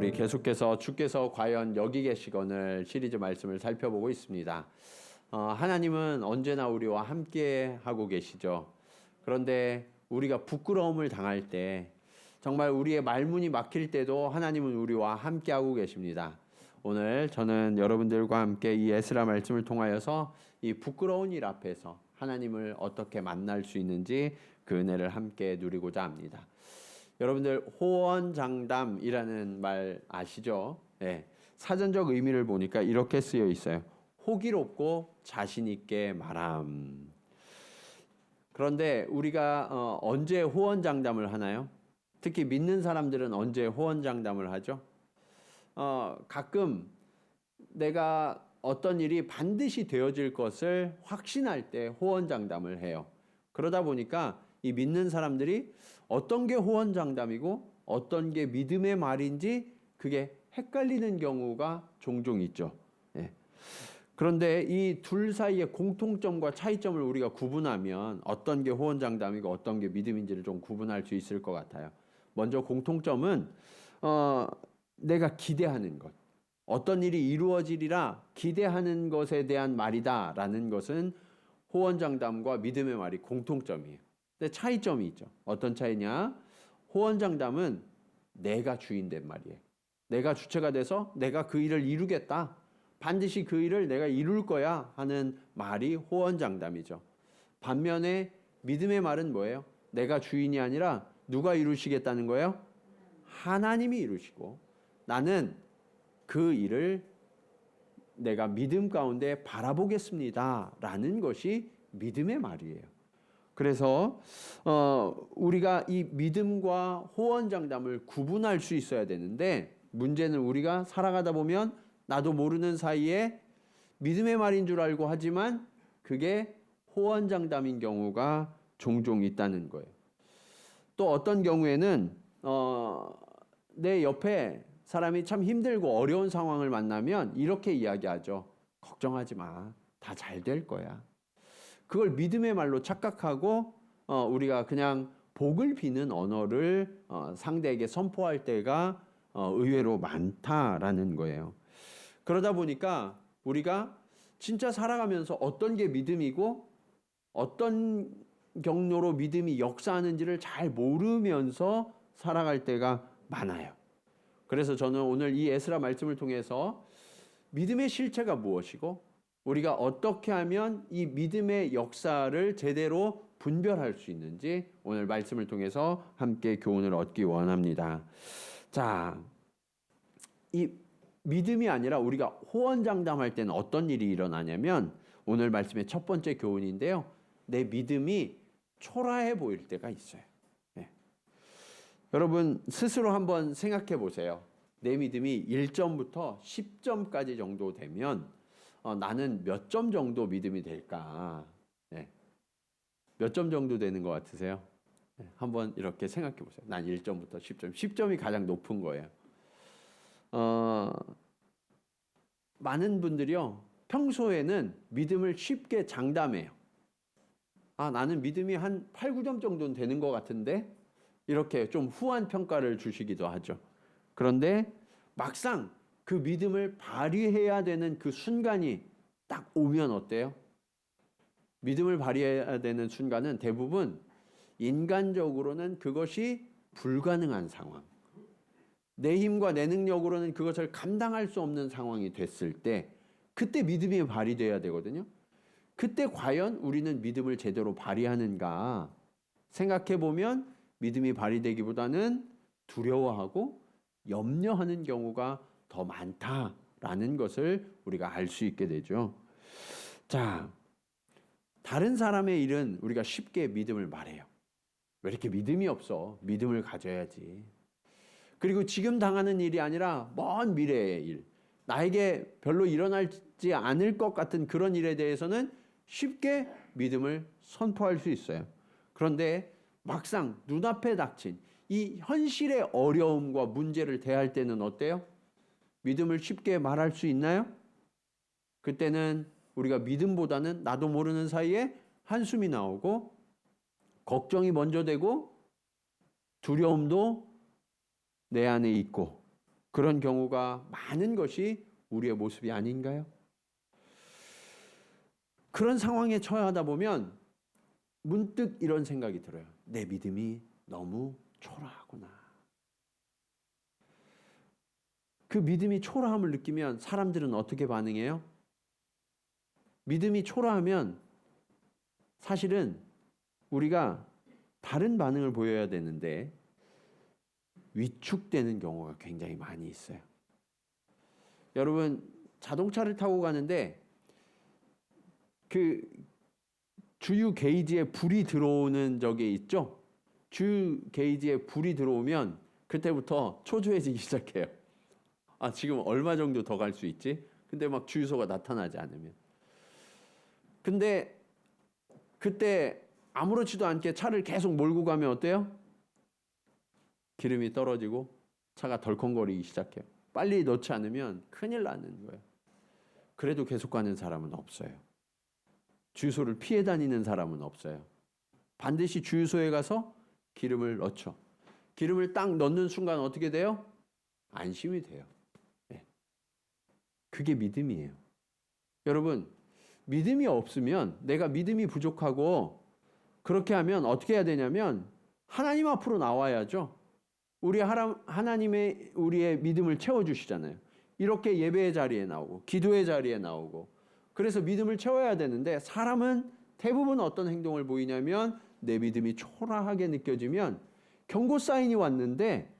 우리 계속해서 주께서 과연 여기 계시건을 시리즈 말씀을 살펴보고 있습니다. 하나님은 언제나 우리와 함께 하고 계시죠. 그런데 우리가 부끄러움을 당할 때, 정말 우리의 말문이 막힐 때도 하나님은 우리와 함께 하고 계십니다. 오늘 저는 여러분들과 함께 이 에스라 말씀을 통하여서 이 부끄러운 일 앞에서 하나님을 어떻게 만날 수 있는지 그 은혜를 함께 누리고자 합니다. 여러분들 호언장담이라는 말 아시죠? 네. 사전적 의미를 보니까 이렇게 쓰여 있어요. 호기롭고 자신 있게 말함. 그런데 우리가 언제 호언장담을 하나요? 특히 믿는 사람들은 언제 호언장담을 하죠? 가끔 내가 어떤 일이 반드시 되어질 것을 확신할 때 호언장담을 해요. 그러다 보니까 이 믿는 사람들이 어떤 게 호언장담이고 어떤 게 믿음의 말인지 그게 헷갈리는 경우가 종종 있죠. 예. 그런데 이 둘 사이의 공통점과 차이점을 우리가 구분하면 어떤 게 호언장담이고 어떤 게 믿음인지를 좀 구분할 수 있을 것 같아요. 먼저 공통점은 내가 기대하는 것. 어떤 일이 이루어지리라 기대하는 것에 대한 말이다라는 것은 호언장담과 믿음의 말이 공통점이에요. 근데 차이점이 있죠. 어떤 차이냐? 호언장담은 내가 주인된 말이에요. 내가 주체가 돼서 내가 그 일을 이루겠다. 반드시 그 일을 내가 이룰 거야 하는 말이 호언장담이죠. 반면에 믿음의 말은 뭐예요? 내가 주인이 아니라 누가 이루시겠다는 거예요? 하나님이 이루시고 나는 그 일을 내가 믿음 가운데 바라보겠습니다 라는 것이 믿음의 말이에요. 그래서 우리가 이 믿음과 호언장담을 구분할 수 있어야 되는데, 문제는 우리가 살아가다 보면 나도 모르는 사이에 믿음의 말인 줄 알고 하지만 그게 호언장담인 경우가 종종 있다는 거예요. 또 어떤 경우에는 내 옆에 사람이 참 힘들고 어려운 상황을 만나면 이렇게 이야기하죠. 걱정하지 마. 다 잘 될 거야. 그걸 믿음의 말로 착각하고 우리가 그냥 복을 비는 언어를 상대에게 선포할 때가 의외로 많다라는 거예요. 그러다 보니까 우리가 진짜 살아가면서 어떤 게 믿음이고 어떤 경로로 믿음이 역사하는지를 잘 모르면서 살아갈 때가 많아요. 그래서 저는 오늘 이 에스라 말씀을 통해서 믿음의 실체가 무엇이고 우리가 어떻게 하면 이 믿음의 역사를 제대로 분별할 수 있는지 오늘 말씀을 통해서 함께 교훈을 얻기 원합니다. 자, 이 믿음이 아니라 우리가 호언장담할 때는 어떤 일이 일어나냐면 오늘 말씀의 첫 번째 교훈인데요. 내 믿음이 초라해 보일 때가 있어요. 네. 여러분 스스로 한번 생각해 보세요. 내 믿음이 1점부터 10점까지 정도 되면 나는 몇 점 정도 믿음이 될까? 네. 몇 점 정도 되는 것 같으세요? 네. 한번 이렇게 생각해 보세요. 난 1점부터 10점. 10점이 가장 높은 거예요. 많은 분들이요. 평소에는 믿음을 쉽게 장담해요. 나는 믿음이 한 8, 9점 정도는 되는 것 같은데? 이렇게 좀 후한 평가를 주시기도 하죠. 그런데 막상 그 믿음을 발휘해야 되는 그 순간이 딱 오면 어때요? 믿음을 발휘해야 되는 순간은 대부분 인간적으로는 그것이 불가능한 상황. 내 힘과 내 능력으로는 그것을 감당할 수 없는 상황이 됐을 때 그때 믿음이 발휘돼야 되거든요. 그때 과연 우리는 믿음을 제대로 발휘하는가 생각해 보면 믿음이 발휘되기보다는 두려워하고 염려하는 경우가 더 많다라는 것을 우리가 알 수 있게 되죠. 자, 다른 사람의 일은 우리가 쉽게 믿음을 말해요. 왜 이렇게 믿음이 없어? 믿음을 가져야지. 그리고 지금 당하는 일이 아니라 먼 미래의 일, 나에게 별로 일어나지 않을 것 같은 그런 일에 대해서는 쉽게 믿음을 선포할 수 있어요. 그런데 막상 눈앞에 닥친 이 현실의 어려움과 문제를 대할 때는 어때요? 믿음을 쉽게 말할 수 있나요? 그때는 우리가 믿음보다는 나도 모르는 사이에 한숨이 나오고 걱정이 먼저 되고 두려움도 내 안에 있고 그런 경우가 많은 것이 우리의 모습이 아닌가요? 그런 상황에 처하다 보면 문득 이런 생각이 들어요. 내 믿음이 너무 초라하구나. 그 믿음이 초라함을 느끼면 사람들은 어떻게 반응해요? 믿음이 초라하면 사실은 우리가 다른 반응을 보여야 되는데 위축되는 경우가 굉장히 많이 있어요. 여러분, 자동차를 타고 가는데 그 주유 게이지에 불이 들어오는 적이 있죠? 주유 게이지에 불이 들어오면 그때부터 초조해지기 시작해요. 아, 지금 얼마 정도 더 갈 수 있지? 근데 막 주유소가 나타나지 않으면. 근데 그때 아무렇지도 않게 차를 계속 몰고 가면 어때요? 기름이 떨어지고 차가 덜컹거리기 시작해요. 빨리 넣지 않으면 큰일 나는 거예요. 그래도 계속 가는 사람은 없어요. 주유소를 피해 다니는 사람은 없어요. 반드시 주유소에 가서 기름을 넣죠. 기름을 딱 넣는 순간 어떻게 돼요? 안심이 돼요. 네. 그게 믿음이에요. 여러분, 믿음이 없으면, 내가 믿음이 부족하고 그렇게 하면 어떻게 해야 되냐면 하나님 앞으로 나와야죠. 하나님의 우리의 믿음을 채워주시잖아요. 이렇게 예배의 자리에 나오고 기도의 자리에 나오고, 그래서 믿음을 채워야 되는데 사람은 대부분 어떤 행동을 보이냐면 내 믿음이 초라하게 느껴지면 경고 사인이 왔는데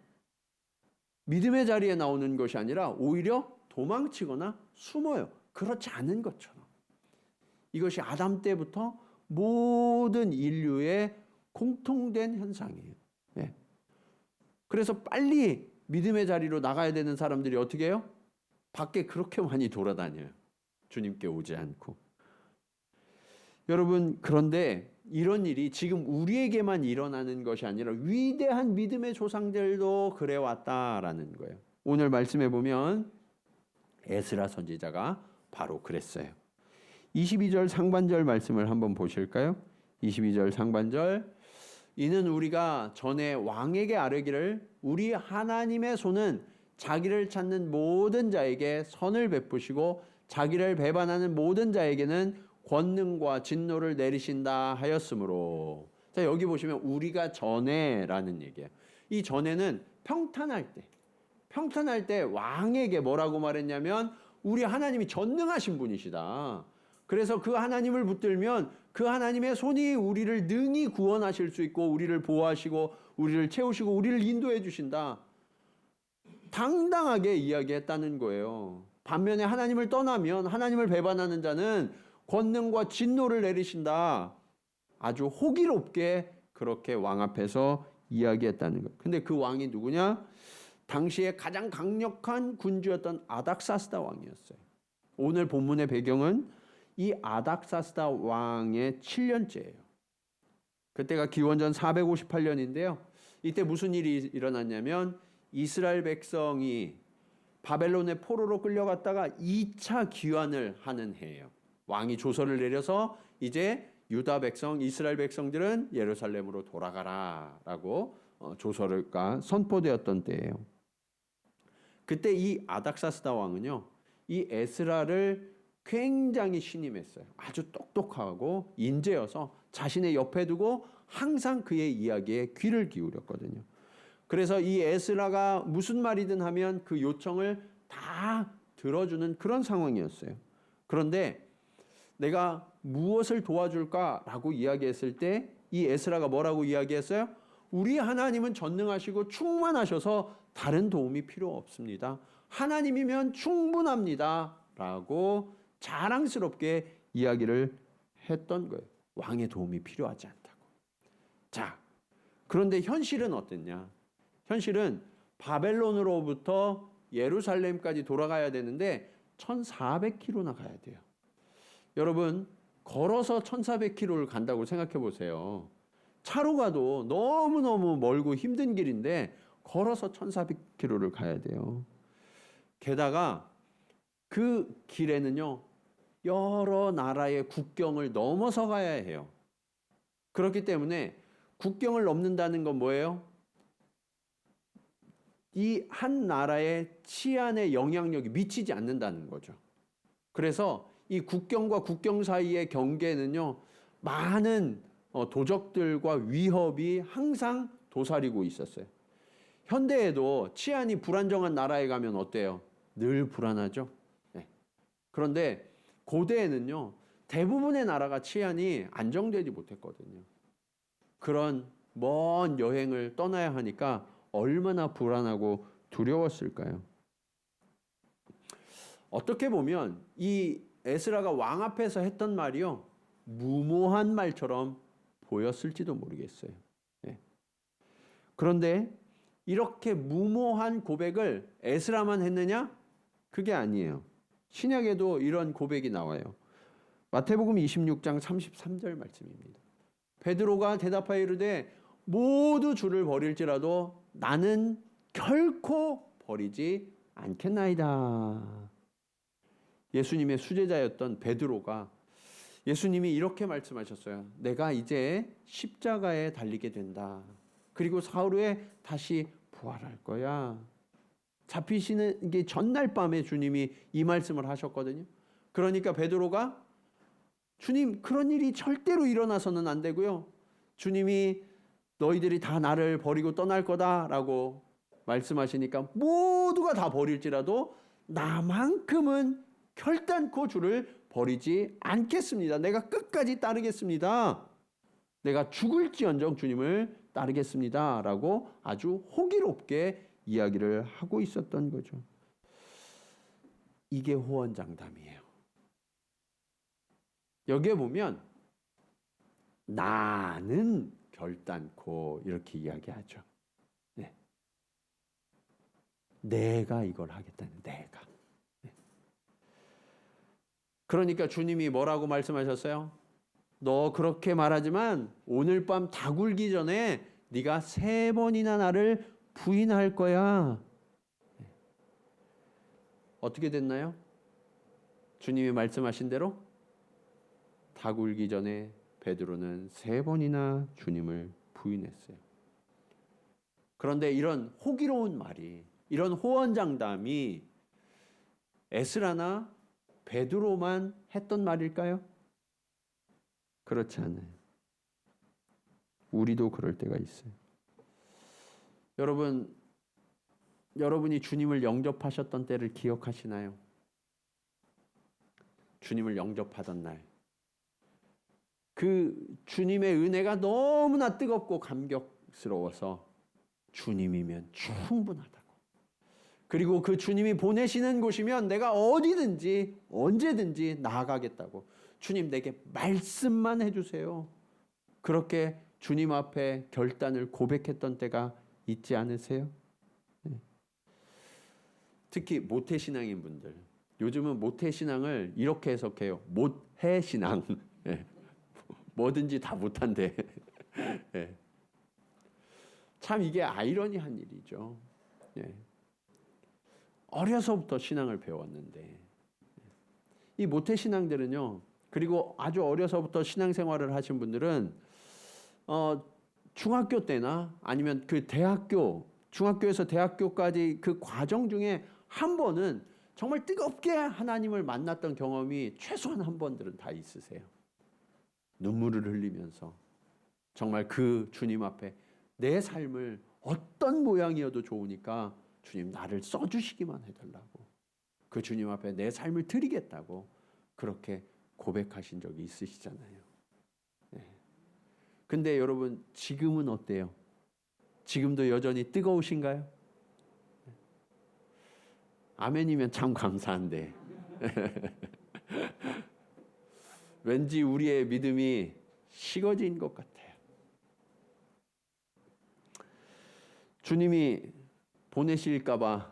믿음의 자리에 나오는 것이 아니라 오히려 도망치거나 숨어요. 그렇지 않은 것처럼. 이것이 아담 때부터 모든 인류의 공통된 현상이에요. 네. 그래서 빨리 믿음의 자리로 나가야 되는 사람들이 어떻게 해요? 밖에 그렇게 많이 돌아다녀요. 주님께 오지 않고. 여러분, 그런데 이런 일이 지금 우리에게만 일어나는 것이 아니라 위대한 믿음의 조상들도 그래왔다라는 거예요. 오늘 말씀해 보면 에스라 선지자가 바로 그랬어요. 22절 상반절 말씀을 한번 보실까요? 22절 상반절. 이는 우리가 전에 왕에게 아뢰기를 우리 하나님의 손은 자기를 찾는 모든 자에게 선을 베푸시고 자기를 배반하는 모든 자에게는 권능과 진노를 내리신다 하였으므로. 자, 여기 보시면 우리가 전에라는 얘기예요. 이 전에는 평탄할 때 왕에게 뭐라고 말했냐면 우리 하나님이 전능하신 분이시다. 그래서 그 하나님을 붙들면 그 하나님의 손이 우리를 능히 구원하실 수 있고 우리를 보호하시고 우리를 채우시고 우리를 인도해 주신다. 당당하게 이야기했다는 거예요. 반면에 하나님을 떠나면, 하나님을 배반하는 자는 권능과 진노를 내리신다. 아주 호기롭게 그렇게 왕 앞에서 이야기했다는 거예요. 근데 그 왕이 누구냐? 당시에 가장 강력한 군주였던 아닥사스다 왕이었어요. 오늘 본문의 배경은 이 아닥사스다 왕의 7년째예요. 그때가 기원전 458년인데요. 이때 무슨 일이 일어났냐면 이스라엘 백성이 바벨론의 포로로 끌려갔다가 2차 귀환을 하는 해예요. 왕이 조서를 내려서 이제 유다 백성, 이스라엘 백성들은 예루살렘으로 돌아가라라고 조서가 선포되었던 때예요. 그때 이 아닥사스다 왕은요, 이 에스라를 굉장히 신임했어요. 아주 똑똑하고 인재여서 자신의 옆에 두고 항상 그의 이야기에 귀를 기울였거든요. 그래서 이 에스라가 무슨 말이든 하면 그 요청을 다 들어주는 그런 상황이었어요. 그런데 내가 무엇을 도와줄까라고 이야기했을 때 이 에스라가 뭐라고 이야기했어요? 우리 하나님은 전능하시고 충만하셔서 다른 도움이 필요 없습니다. 하나님이면 충분합니다. 라고 자랑스럽게 이야기를 했던 거예요. 왕의 도움이 필요하지 않다고. 자, 그런데 현실은 어땠냐? 현실은 바벨론으로부터 예루살렘까지 돌아가야 되는데 1400km나 가야 돼요. 여러분, 걸어서 1400km를 간다고 생각해 보세요. 차로 가도 너무너무 멀고 힘든 길인데 걸어서 1400km를 가야 돼요. 게다가 그 길에는요, 여러 나라의 국경을 넘어서 가야 해요. 그렇기 때문에 국경을 넘는다는 건 뭐예요? 이 한 나라의 치안에 영향력이 미치지 않는다는 거죠. 그래서 이 국경과 국경 사이의 경계는요, 많은 도적들과 위협이 항상 도사리고 있었어요. 현대에도 치안이 불안정한 나라에 가면 어때요? 늘 불안하죠. 네. 그런데 고대에는요, 대부분의 나라가 치안이 안정되지 못했거든요. 그런 먼 여행을 떠나야 하니까 얼마나 불안하고 두려웠을까요? 어떻게 보면 이 에스라가 왕 앞에서 했던 말이요, 무모한 말처럼 보였을지도 모르겠어요. 예. 그런데 이렇게 무모한 고백을 에스라만 했느냐? 그게 아니에요. 신약에도 이런 고백이 나와요. 마태복음 26장 33절 말씀입니다. 베드로가 대답하여 이르되 모두 주를 버릴지라도 나는 결코 버리지 않겠나이다. 예수님의 수제자였던 베드로가 예수님이 이렇게 말씀하셨어요. 내가 이제 십자가에 달리게 된다. 그리고 사흘 후에 다시 부활할 거야. 잡히시는 게 전날 밤에 주님이 이 말씀을 하셨거든요. 그러니까 베드로가 주님, 그런 일이 절대로 일어나서는 안 되고요. 주님이 너희들이 다 나를 버리고 떠날 거다라고 말씀하시니까 모두가 다 버릴지라도 나만큼은 결단코 주를 버리지 않겠습니다. 내가 끝까지 따르겠습니다. 내가 죽을지언정 주님을 따르겠습니다. 라고 아주 호기롭게 이야기를 하고 있었던 거죠. 이게 호언장담이에요. 여기에 보면 나는 결단코 이렇게 이야기하죠. 네. 내가 이걸 하겠다는 내가. 네. 그러니까 주님이 뭐라고 말씀하셨어요? 너 그렇게 말하지만 오늘 밤 다 굴기 전에 네가 3번이나 나를 부인할 거야. 네. 어떻게 됐나요? 주님이 말씀하신 대로 다 굴기 전에 베드로는 3번이나 주님을 부인했어요. 그런데 이런 호기로운 말이, 이런 호언장담이 에스라나 베드로만 했던 말일까요? 그렇지 않아요. 우리도 그럴 때가 있어요. 여러분이 주님을 영접하셨던 때를 기억하시나요? 주님을 영접하던 날, 그 주님의 은혜가 너무나 뜨겁고 감격스러워서 주님이면 충분하다고, 그리고 그 주님이 보내시는 곳이면 내가 어디든지 언제든지 나아가겠다고, 주님 내게 말씀만 해주세요, 그렇게 주님 앞에 결단을 고백했던 때가 있지 않으세요? 특히 모태신앙인 분들, 요즘은 모태신앙을 이렇게 해석해요. 못해신앙. 뭐든지 다 못한대. 예. 참 이게 아이러니한 일이죠. 예. 어려서부터 신앙을 배웠는데 이 모태신앙들은요, 그리고 아주 어려서부터 신앙생활을 하신 분들은 중학교 때나 아니면 그 중학교에서 대학교까지 그 과정 중에 한 번은 정말 뜨겁게 하나님을 만났던 경험이 최소한 한 번들은 다 있으세요. 눈물을 흘리면서 정말 그 주님 앞에 내 삶을 어떤 모양이어도 좋으니까 주님 나를 써주시기만 해달라고, 그 주님 앞에 내 삶을 드리겠다고 그렇게 고백하신 적이 있으시잖아요. 네. 근데 여러분 지금은 어때요? 지금도 여전히 뜨거우신가요? 아멘이면 참 감사한데 왠지 우리의 믿음이 식어진 것 같아요. 주님이 보내실까 봐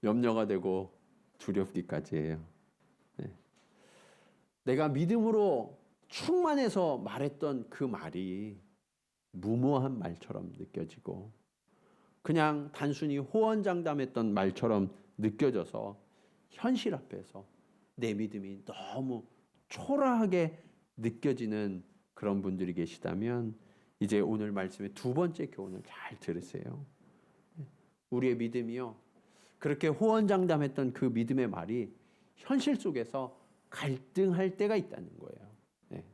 염려가 되고 두렵기까지 해요. 네. 내가 믿음으로 충만해서 말했던 그 말이 무모한 말처럼 느껴지고 그냥 단순히 호언장담했던 말처럼 느껴져서 현실 앞에서 내 믿음이 너무 초라하게 느껴지는 그런 분들이 계시다면 이제 오늘 말씀의 두 번째 교훈을 잘 들으세요. 우리의 믿음이요. 그렇게 호언장담했던 그 믿음의 말이 현실 속에서 갈등할 때가 있다는 거예요. 네.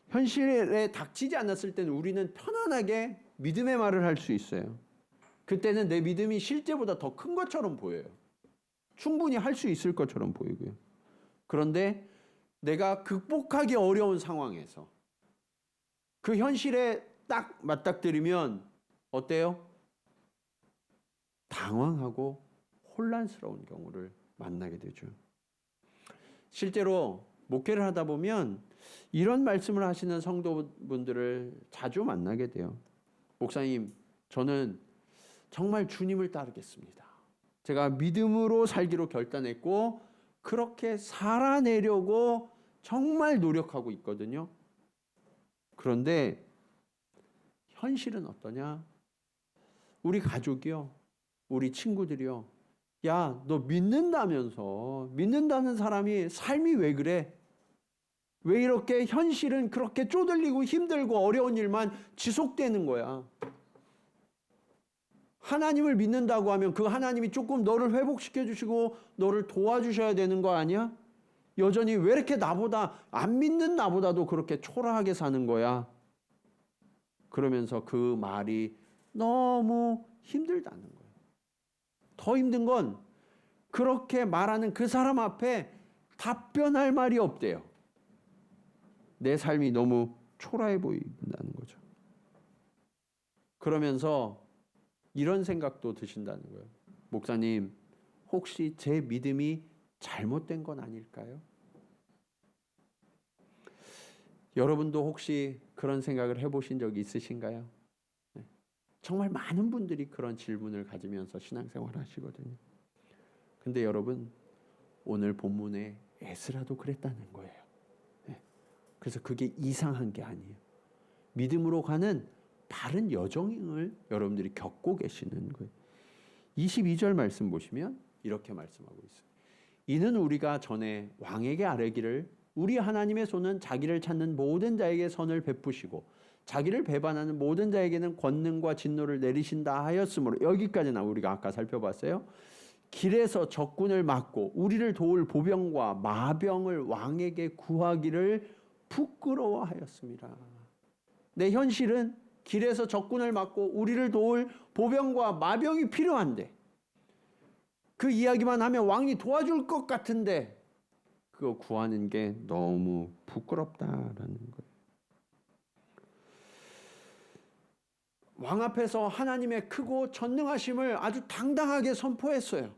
현실에 닥치지 않았을 때는 우리는 편안하게 믿음의 말을 할 수 있어요. 그때는 내 믿음이 실제보다 더 큰 것처럼 보여요. 충분히 할 수 있을 것처럼 보이고요. 그런데 내가 극복하기 어려운 상황에서 그 현실에 딱 맞닥뜨리면 어때요? 당황하고 혼란스러운 경우를 만나게 되죠. 실제로 목회를 하다 보면 이런 말씀을 하시는 성도분들을 자주 만나게 돼요. 목사님, 저는 정말 주님을 따르겠습니다. 제가 믿음으로 살기로 결단했고 그렇게 살아내려고 정말 노력하고 있거든요. 그런데 현실은 어떠냐? 우리 가족이요, 우리 친구들이요, 야, 너 믿는다면서, 믿는다는 사람이 삶이 왜 그래? 왜 이렇게 현실은 그렇게 쪼들리고 힘들고 어려운 일만 지속되는 거야? 하나님을 믿는다고 하면 그 하나님이 조금 너를 회복시켜 주시고 너를 도와주셔야 되는 거 아니야? 여전히 왜 이렇게 나보다, 안 믿는 나보다도 그렇게 초라하게 사는 거야? 그러면서 그 말이 너무 힘들다는 거예요. 더 힘든 건 그렇게 말하는 그 사람 앞에 답변할 말이 없대요. 내 삶이 너무 초라해 보인다는 거죠. 그러면서 이런 생각도 드신다는 거예요. 목사님, 혹시 제 믿음이 잘못된 건 아닐까요? 여러분도 혹시 그런 생각을 해보신 적이 있으신가요? 네. 정말 많은 분들이 그런 질문을 가지면서 신앙생활을 하시거든요. 근데 여러분, 오늘 본문에 에스라도 그랬다는 거예요. 네. 그래서 그게 이상한 게 아니에요. 믿음으로 가는 바른 여정을 여러분들이 겪고 계시는 거예요. 22절 말씀 보시면 이렇게 말씀하고 있어요. 이는 우리가 전에 왕에게 아뢰기를 우리 하나님의 손은 자기를 찾는 모든 자에게 선을 베푸시고 자기를 배반하는 모든 자에게는 권능과 진노를 내리신다 하였으므로, 여기까지나 우리가 아까 살펴봤어요. 길에서 적군을 막고 우리를 도울 보병과 마병을 왕에게 구하기를 부끄러워하였습니다. 내 현실은 길에서 적군을 막고 우리를 도울 보병과 마병이 필요한데, 그 이야기만 하면 왕이 도와줄 것 같은데 그거 구하는 게 너무 부끄럽다라는 거예요. 왕 앞에서 하나님의 크고 전능하심을 아주 당당하게 선포했어요.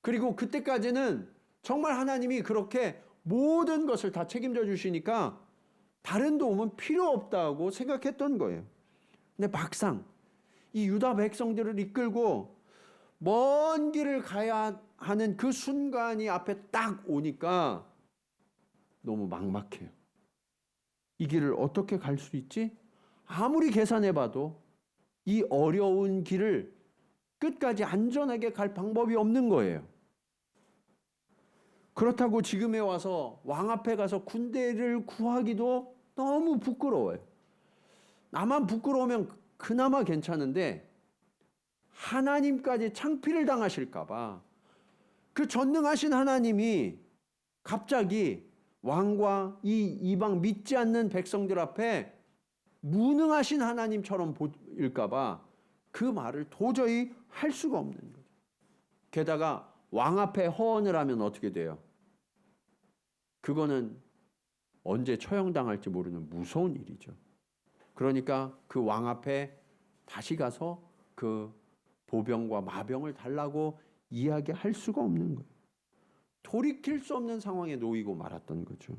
그리고 그때까지는 정말 하나님이 그렇게 모든 것을 다 책임져 주시니까 다른 도움은 필요 없다고 생각했던 거예요. 근데 막상 이 유다 백성들을 이끌고 먼 길을 가야 하는 그 순간이 앞에 딱 오니까 너무 막막해요. 이 길을 어떻게 갈 수 있지? 아무리 계산해봐도 이 어려운 길을 끝까지 안전하게 갈 방법이 없는 거예요. 그렇다고 지금에 와서 왕 앞에 가서 군대를 구하기도 너무 부끄러워요. 나만 부끄러우면 그나마 괜찮은데 하나님까지 창피를 당하실까 봐, 그 전능하신 하나님이 갑자기 왕과 이 이방 믿지 않는 백성들 앞에 무능하신 하나님처럼 보일까 봐 그 말을 도저히 할 수가 없는 거죠. 게다가 왕 앞에 허언을 하면 어떻게 돼요? 그거는 언제 처형당할지 모르는 무서운 일이죠. 그러니까 그 왕 앞에 다시 가서 그 보병과 마병을 달라고 이야기할 수가 없는 거예요. 돌이킬 수 없는 상황에 놓이고 말았던 거죠.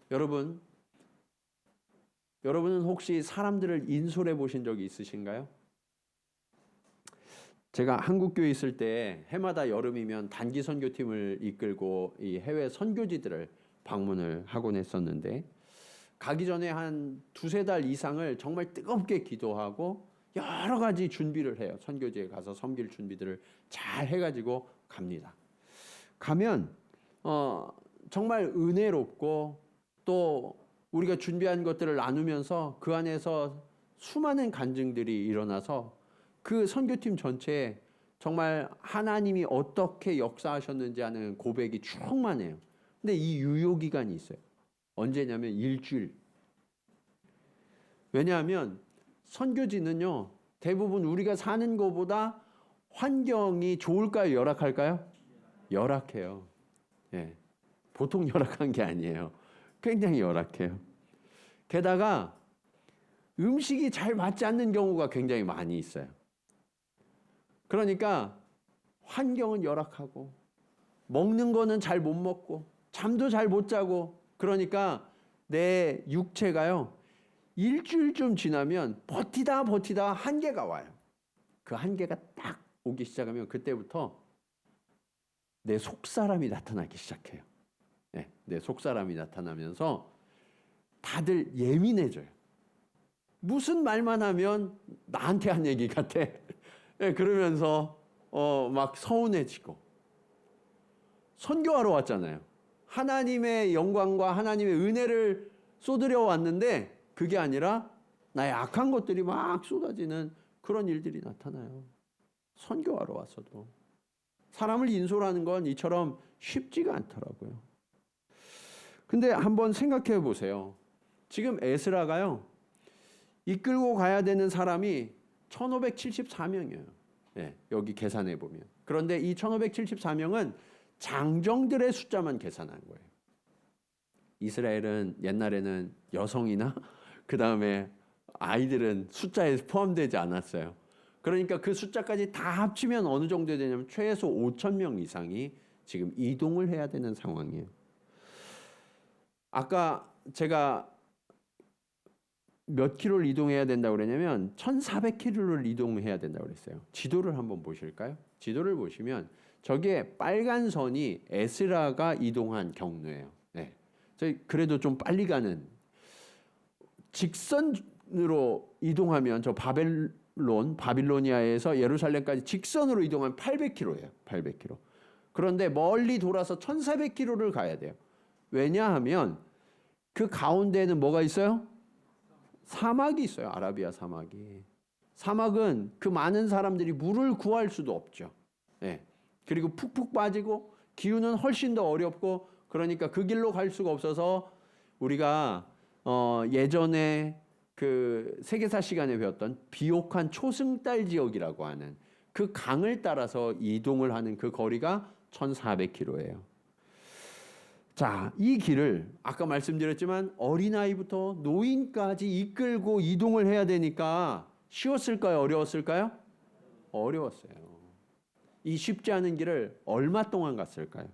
여러분은 혹시 사람들을 인솔해 보신 적이 있으신가요? 제가 한국교회 있을 때 해마다 여름이면 단기 선교팀을 이끌고 이 해외 선교지들을 방문을 하곤 했었는데, 가기 전에 한 두세 달 이상을 정말 뜨겁게 기도하고 여러 가지 준비를 해요. 선교지에 가서 섬길 준비들을 잘 해가지고 갑니다. 가면 정말 은혜롭고 또 우리가 준비한 것들을 나누면서 그 안에서 수많은 간증들이 일어나서 그 선교팀 전체에 정말 하나님이 어떻게 역사하셨는지 하는 고백이 충만해요. 근데 이 유효 기간이 있어요. 언제냐면 일주일. 왜냐하면 선교지는요, 대부분 우리가 사는 것보다 환경이 좋을까요? 열악할까요? 열악해요. 예. 보통 열악한 게 아니에요. 굉장히 열악해요. 게다가 음식이 잘 맞지 않는 경우가 굉장히 많이 있어요. 그러니까 환경은 열악하고 먹는 거는 잘 못 먹고 잠도 잘 못 자고 그러니까 내 육체가요 일주일쯤 지나면 버티다 한계가 와요. 그 한계가 딱 오기 시작하면 그때부터 내 속사람이 나타나기 시작해요. 네, 내 속사람이 나타나면서 다들 예민해져요. 무슨 말만 하면 나한테 한 얘기 같아. 네, 그러면서 막 서운해지고. 선교하러 왔잖아요. 하나님의 영광과 하나님의 은혜를 쏟으려 왔는데 그게 아니라 나의 악한 것들이 막 쏟아지는 그런 일들이 나타나요. 선교하러 왔어도. 사람을 인솔하는 건 이처럼 쉽지가 않더라고요. 근데 한번 생각해 보세요. 지금 에스라가요. 이끌고 가야 되는 사람이 1574명이에요. 네, 여기 계산해 보면. 그런데 이 1574명은 장정들의 숫자만 계산한 거예요. 이스라엘은 옛날에는 여성이나 그 다음에 아이들은 숫자에 포함되지 않았어요. 그러니까 그 숫자까지 다 합치면 어느 정도 되냐면 최소 5,000명 이상이 지금 이동을 해야 되는 상황이에요. 아까 제가 몇 킬로를 이동해야 된다고 그랬냐면 1,400킬로를 이동해야 된다고 그랬어요. 지도를 한번 보실까요? 지도를 보시면 저게 빨간 선이 에스라가 이동한 경로예요. 네. 그래도 좀 빨리 가는 직선으로 이동하면 저 바빌로니아에서 예루살렘까지 직선으로 이동하면 800km예요. 800km. 그런데 멀리 돌아서 1,400km를 가야 돼요. 왜냐하면 그 가운데에는 뭐가 있어요? 사막이 있어요. 아라비아 사막이. 사막은 그 많은 사람들이 물을 구할 수도 없죠. 네. 그리고 푹푹 빠지고 기후는 훨씬 더 어렵고 그러니까 그 길로 갈 수가 없어서 우리가 예전에 그 세계사 시간에 배웠던 비옥한 초승달 지역이라고 하는 그 강을 따라서 이동을 하는 그 거리가 1,400km예요. 자, 이 길을 아까 말씀드렸지만 어린아이부터 노인까지 이끌고 이동을 해야 되니까 쉬웠을까요? 어려웠을까요? 어려웠어요. 이 쉽지 않은 길을 얼마 동안 갔을까요?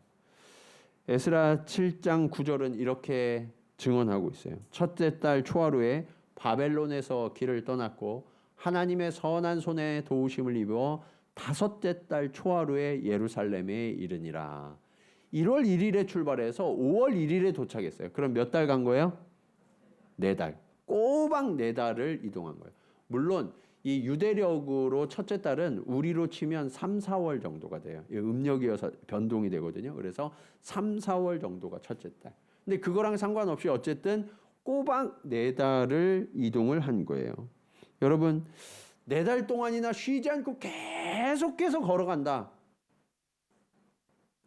에스라 7장 9절은 이렇게 증언하고 있어요. 첫째 달 초하루에 바벨론에서 길을 떠났고 하나님의 선한 손에 도우심을 입어 다섯째 달 초하루에 예루살렘에 이르니라. 1월 1일에 출발해서 5월 1일에 도착했어요. 그럼 몇 달 간 거예요? 4달. 꼬박 4달을 이동한 거예요. 물론 이 유대력으로 첫째 달은 우리로 치면 3, 4월 정도가 돼요. 음력이어서 변동이 되거든요. 그래서 3, 4월 정도가 첫째 달. 근데 그거랑 상관없이 어쨌든 꼬박 4달을 이동을 한 거예요. 여러분 4달 동안이나 쉬지 않고 계속해서 걸어간다.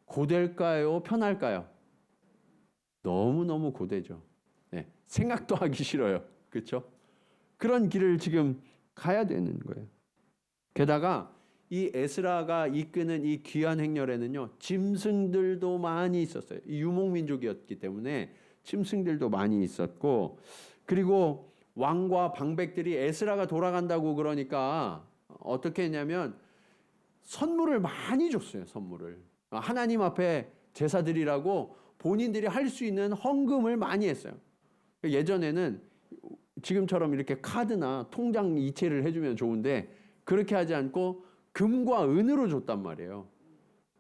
고될까요? 편할까요? 너무너무 고되죠. 네, 생각도 하기 싫어요. 그렇죠? 그런 길을 지금 가야 되는 거예요. 게다가 이 에스라가 이끄는 이 귀한 행렬에는요. 짐승들도 많이 있었어요. 유목민족이었기 때문에 짐승들도 많이 있었고 그리고 왕과 방백들이 에스라가 돌아간다고 그러니까 어떻게 했냐면 선물을 많이 줬어요. 선물을. 하나님 앞에 제사드리라고 본인들이 할 수 있는 헌금을 많이 했어요. 예전에는 지금처럼 이렇게 카드나 통장 이체를 해주면 좋은데 그렇게 하지 않고 금과 은으로 줬단 말이에요.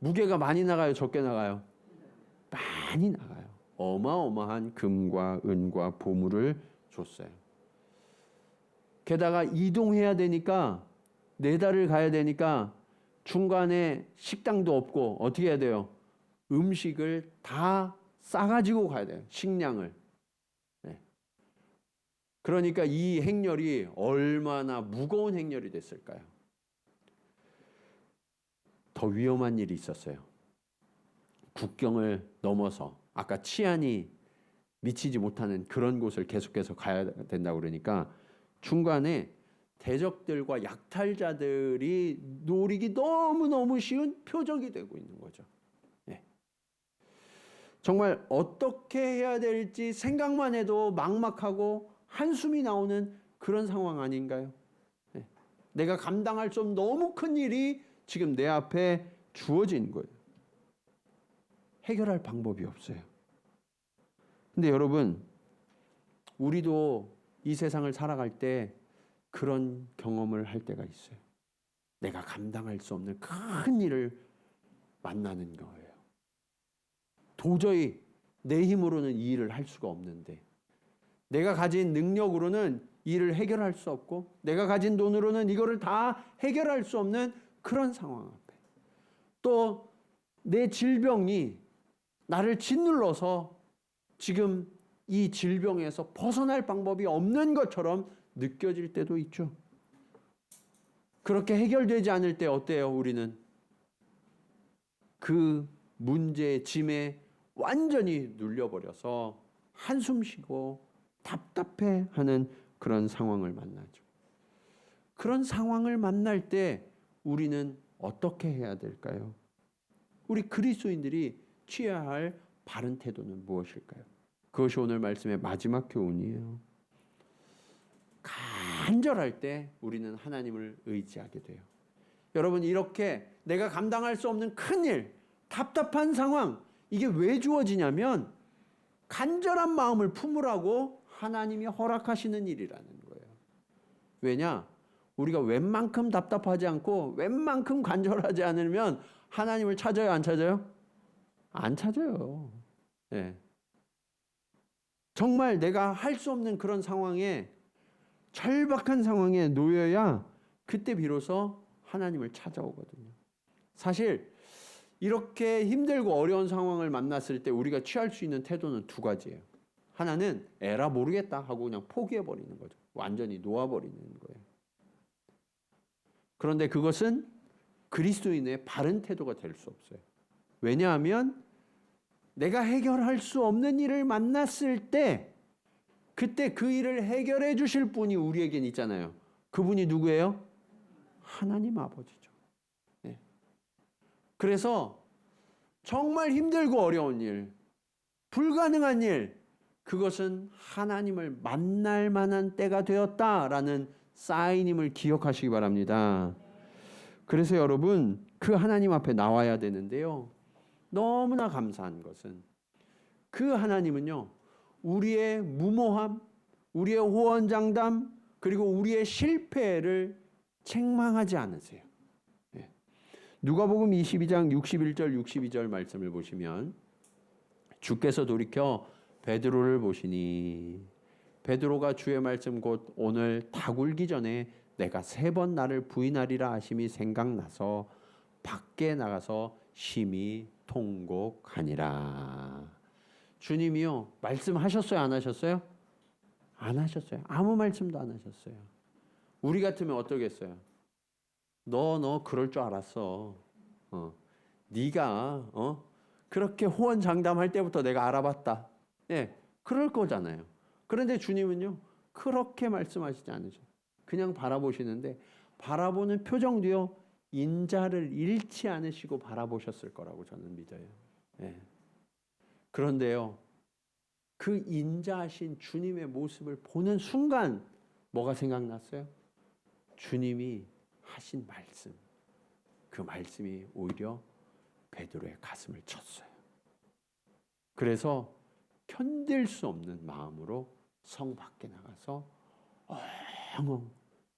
무게가 많이 나가요? 적게 나가요? 많이 나가요. 어마어마한 금과 은과 보물을 줬어요. 게다가 이동해야 되니까 4달을 가야 되니까 중간에 식당도 없고 어떻게 해야 돼요? 음식을 다 싸가지고 가야 돼요. 식량을. 네. 그러니까 이 행렬이 얼마나 무거운 행렬이 됐을까요? 더 위험한 일이 있었어요. 국경을 넘어서 아까 치안이 미치지 못하는 그런 곳을 계속해서 가야 된다고 그러니까 중간에 대적들과 약탈자들이 노리기 너무너무 쉬운 표적이 되고 있는 거죠. 예. 정말 어떻게 해야 될지 생각만 해도 막막하고 한숨이 나오는 그런 상황 아닌가요? 예. 내가 감당할 수 없는 너무 큰 일이 지금 내 앞에 주어진 거예요. 해결할 방법이 없어요. 근데 여러분, 우리도 이 세상을 살아갈 때 그런 경험을 할 때가 있어요. 내가 감당할 수 없는 큰 일을 만나는 거예요. 도저히 내 힘으로는 이 일을 할 수가 없는데, 내가 가진 능력으로는 이 일을 해결할 수 없고, 내가 가진 돈으로는 이거를 다 해결할 수 없는 그런 상황 앞에, 또 내 질병이 나를 짓눌러서 지금 이 질병에서 벗어날 방법이 없는 것처럼 느껴질 때도 있죠. 그렇게 해결되지 않을 때 어때요? 우리는 그 문제의 짐에 완전히 눌려버려서 한숨 쉬고 답답해하는 그런 상황을 만나죠. 그런 상황을 만날 때 우리는 어떻게 해야 될까요? 우리 그리스도인들이 취해야 할 바른 태도는 무엇일까요? 그것이 오늘 말씀의 마지막 교훈이에요. 간절할 때 우리는 하나님을 의지하게 돼요. 여러분, 이렇게 내가 감당할 수 없는 큰일, 답답한 상황, 이게 왜 주어지냐면 간절한 마음을 품으라고 하나님이 허락하시는 일이라는 거예요. 왜냐? 우리가 웬만큼 답답하지 않고 웬만큼 간절하지 않으면 하나님을 찾아요, 안 찾아요? 안 찾아요. 네. 정말 내가 할 수 없는 그런 상황에, 절박한 상황에 놓여야 그때 비로소 하나님을 찾아오거든요. 사실 이렇게 힘들고 어려운 상황을 만났을 때 우리가 취할 수 있는 태도는 두 가지예요. 하나는 에라 모르겠다 하고 그냥 포기해버리는 거죠. 완전히 놓아버리는 거예요. 그런데 그것은 그리스도인의 바른 태도가 될 수 없어요. 왜냐하면 내가 해결할 수 없는 일을 만났을 때 그때 그 일을 해결해 주실 분이 우리에겐 있잖아요. 그분이 누구예요? 하나님 아버지죠. 네. 그래서 정말 힘들고 어려운 일, 불가능한 일, 그것은 하나님을 만날 만한 때가 되었다라는 사인임을 기억하시기 바랍니다. 그래서 여러분, 그 하나님 앞에 나와야 되는데요. 너무나 감사한 것은 그 하나님은요, 우리의 무모함, 우리의 호언장담, 그리고 우리의 실패를 책망하지 않으세요. 예. 누가복음 22장 61절 62절 말씀을 보시면 주께서 돌이켜 베드로를 보시니 베드로가 주의 말씀 곧 오늘 다 굴기 전에 내가 3번 나를 부인하리라 하심이 생각나서 밖에 나가서 심히 통곡하니라. 주님이요, 말씀하셨어요, 안 하셨어요? 안 하셨어요. 아무 말씀도 안 하셨어요. 우리 같으면 어떠겠어요? 너 그럴 줄 알았어. 네가 그렇게 호언장담할 때부터 내가 알아봤다. 예, 그럴 거잖아요. 그런데 주님은요, 그렇게 말씀하시지 않으셔요. 그냥 바라보시는데 바라보는 표정도요, 인자를 잃지 않으시고 바라보셨을 거라고 저는 믿어요. 예. 그런데요, 그 인자하신 주님의 모습을 보는 순간 뭐가 생각났어요? 주님이 하신 말씀. 그 말씀이 오히려 베드로의 가슴을 쳤어요. 그래서 견딜 수 없는 마음으로 성 밖에 나가서 엉엉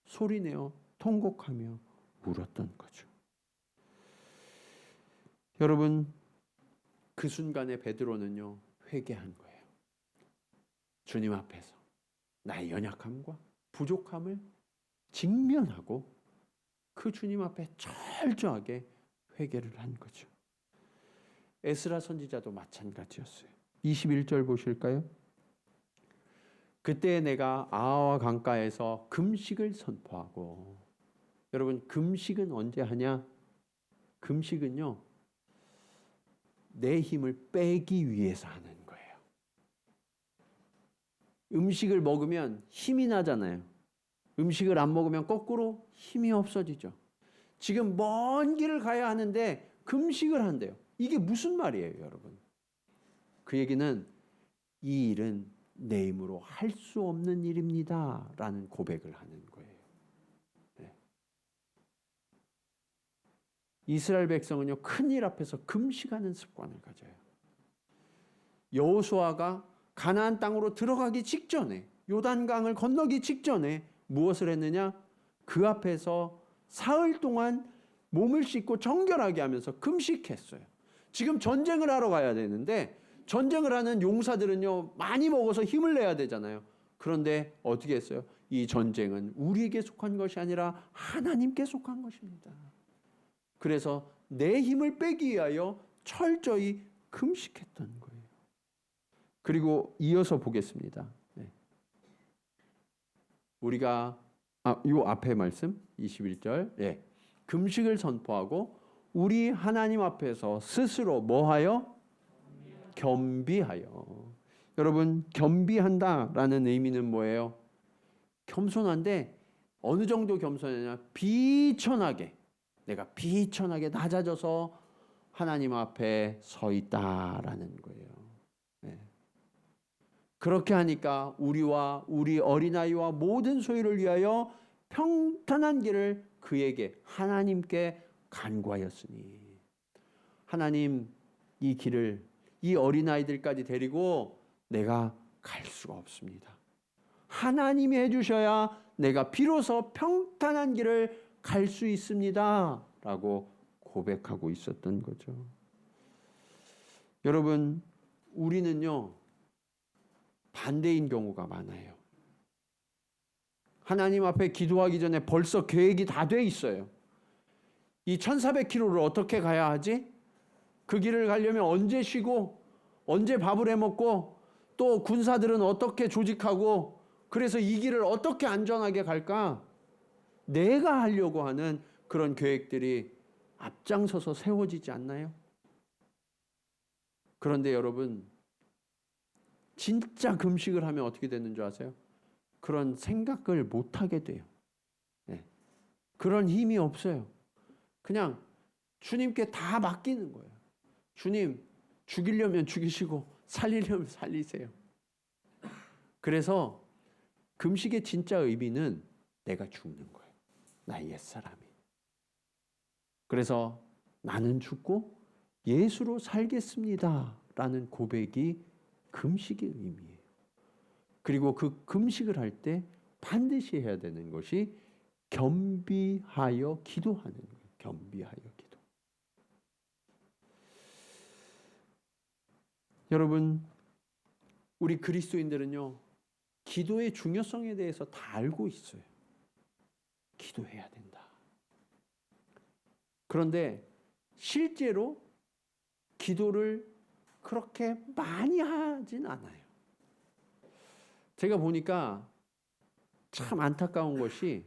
소리내어 통곡하며 울었던 거죠. 여러분, 그 순간에 베드로는요, 회개한 거예요. 주님 앞에서 나의 연약함과 부족함을 직면하고 그 주님 앞에 철저하게 회개를 한 거죠. 에스라 선지자도 마찬가지였어요. 21절 보실까요? 그때 내가 아하와 강가에서 금식을 선포하고. 여러분, 금식은 언제 하냐? 금식은요, 내 힘을 빼기 위해서 하는 거예요. 음식을 먹으면 힘이 나잖아요. 음식을 안 먹으면 거꾸로 힘이 없어지죠. 지금 먼 길을 가야 하는데 금식을 한대요. 이게 무슨 말이에요, 여러분? 그 얘기는 이 일은 내 힘으로 할 수 없는 일입니다 라는 고백을 하는 거예요. 네. 이스라엘 백성은요, 큰일 앞에서 금식하는 습관을 가져요. 여호수아가 가나안 땅으로 들어가기 직전에, 요단강을 건너기 직전에 무엇을 했느냐? 그 앞에서 사흘 동안 몸을 씻고 정결하게 하면서 금식했어요. 지금 전쟁을 하러 가야 되는데 전쟁을 하는 용사들은요, 많이 먹어서 힘을 내야 되잖아요. 그런데 어떻게 했어요? 이 전쟁은 우리에게 속한 것이 아니라 하나님께 속한 것입니다. 그래서 내 힘을 빼기 위하여 철저히 금식했던 거예요. 그리고 이어서 보겠습니다. 네. 우리가 요 앞에 말씀 21절. 네. 금식을 선포하고 우리 하나님 앞에서 스스로 뭐하여? 겸비하여. 여러분, 겸비한다라는 의미는 뭐예요? 겸손한데 어느 정도 겸손하냐? 비천하게, 내가 비천하게 낮아져서 하나님 앞에 서 있다라는 거예요. 네. 그렇게 하니까 우리와 우리 어린아이와 모든 소유를 위하여 평탄한 길을 그에게, 하나님께 간구하였으니. 하나님, 이 길을 이 어린아이들까지 데리고 내가 갈 수가 없습니다. 하나님이 해주셔야 내가 비로소 평탄한 길을 갈 수 있습니다 라고 고백하고 있었던 거죠. 여러분, 우리는요, 반대인 경우가 많아요. 하나님 앞에 기도하기 전에 벌써 계획이 다 돼 있어요. 이 1400km를 어떻게 가야 하지? 그 길을 가려면 언제 쉬고 언제 밥을 해 먹고 또 군사들은 어떻게 조직하고, 그래서 이 길을 어떻게 안전하게 갈까? 내가 하려고 하는 그런 계획들이 앞장서서 세워지지 않나요? 그런데 여러분, 진짜 금식을 하면 어떻게 되는 줄 아세요? 그런 생각을 못 하게 돼요. 네. 그런 힘이 없어요. 그냥 주님께 다 맡기는 거예요. 주님, 죽이려면 죽이시고 살리려면 살리세요. 그래서 금식의 진짜 의미는 내가 죽는 거예요. 나의 옛사람이. 그래서 나는 죽고 예수로 살겠습니다 라는 고백이 금식의 의미예요. 그리고 그 금식을 할 때 반드시 해야 되는 것이 겸비하여 기도하는 거예요. 겸비하여 기도. 여러분, 우리 그리스도인들은요, 기도의 중요성에 대해서 다 알고 있어요. 기도해야 된다. 그런데 실제로 기도를 그렇게 많이 하진 않아요. 제가 보니까 참 안타까운 것이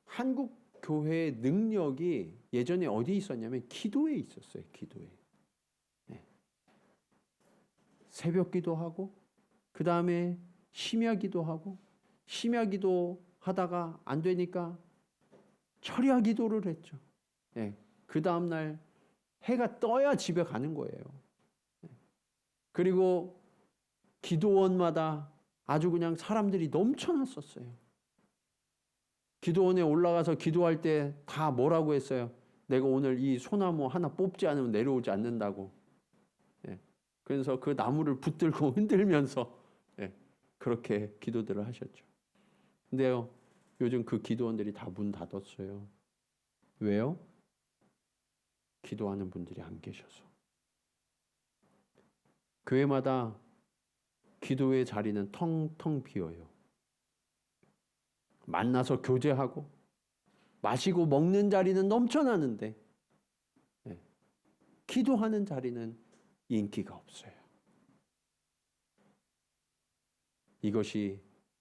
한국 교회의 능력이 예전에 어디 있었냐면 기도에 있었어요. 기도에. 네. 새벽 기도하고 그 다음에 심야 기도하고, 심야 기도 하다가 안 되니까 철야 기도를 했죠. 네. 그 다음날 해가 떠야 집에 가는 거예요. 네. 그리고 기도원마다 아주 그냥 사람들이 넘쳐났었어요. 기도원에 올라가서 기도할 때 다 뭐라고 했어요? 내가 오늘 이 소나무 하나 뽑지 않으면 내려오지 않는다고. 예. 그래서 그 나무를 붙들고 흔들면서 예. 그렇게 기도들을 하셨죠. 근데요, 요즘 그 기도원들이 다 문 닫았어요. 왜요? 기도하는 분들이 안 계셔서. 교회마다 기도의 자리는 텅텅 비어요. 만나서 교제하고 마시고 먹는 자리는 넘쳐나는데 네. 기도하는 자리는 인기가 없어요. 이것이